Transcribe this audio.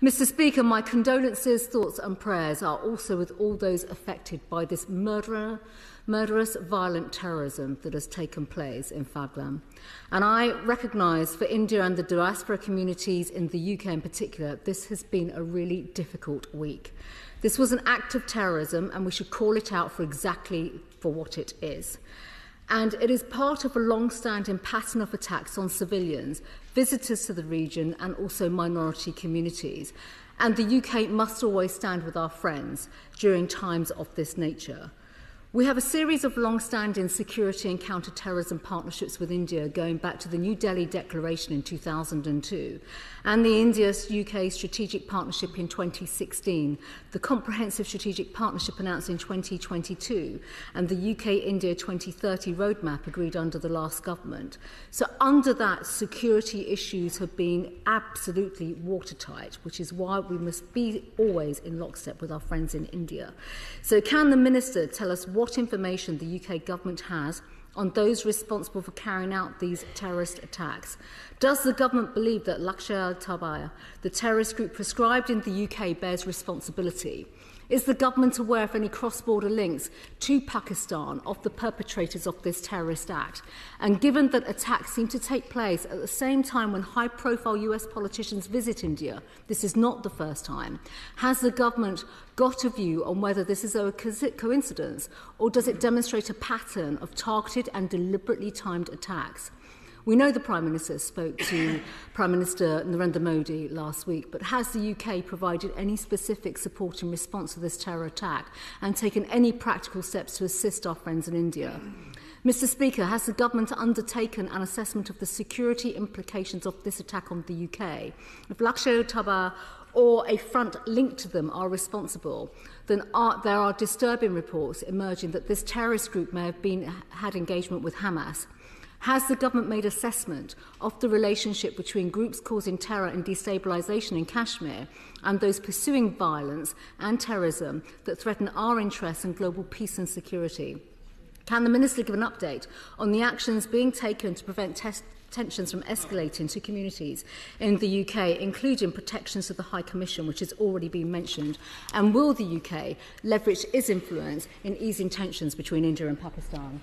Mr. Speaker, my condolences, thoughts and prayers are also with all those affected by this murderous, violent terrorism that has taken place in Pahalgam. And I recognise for India and the diaspora communities in the UK in particular, this has been a really difficult week. This was an act of terrorism and we should call it out for exactly for what it is. And it is part of a long-standing pattern of attacks on civilians, visitors to the region and also minority communities. And the UK must always stand with our friends during times of this nature. We have a series of long-standing security and counter-terrorism partnerships with India going back to the New Delhi Declaration in 2002 and the India-UK Strategic Partnership in 2016, the Comprehensive Strategic Partnership announced in 2022 and the UK-India 2030 roadmap agreed under the last government. So under that, security issues have been absolutely watertight, which is why we must be always in lockstep with our friends in India. So can the Minister tell us what information the UK government has on those responsible for carrying out these terrorist attacks? Does the government believe that Lashkar-e-Taiba, the terrorist group prescribed in the UK, bears responsibility? Is the government aware of any cross-border links to Pakistan of the perpetrators of this terrorist act? And given that attacks seem to take place at the same time when high-profile US politicians visit India, this is not the first time, has the government got a view on whether this is a coincidence or does it demonstrate a pattern of targeted and deliberately timed attacks? We know the Prime Minister spoke to Prime Minister Narendra Modi last week, but has the UK provided any specific support in response to this terror attack and taken any practical steps to assist our friends in India? Mr. Speaker, has the government undertaken an assessment of the security implications of this attack on the UK? If Lashkar-e-Taiba or a front linked to them are responsible, then there are disturbing reports emerging that this terrorist group may have had engagement with Hamas. Has the government made assessment of the relationship between groups causing terror and destabilisation in Kashmir and those pursuing violence and terrorism that threaten our interests and global peace and security? Can the Minister give an update on the actions being taken to prevent tensions from escalating to communities in the UK, including protections to the High Commission, which has already been mentioned? And will the UK leverage its influence in easing tensions between India and Pakistan?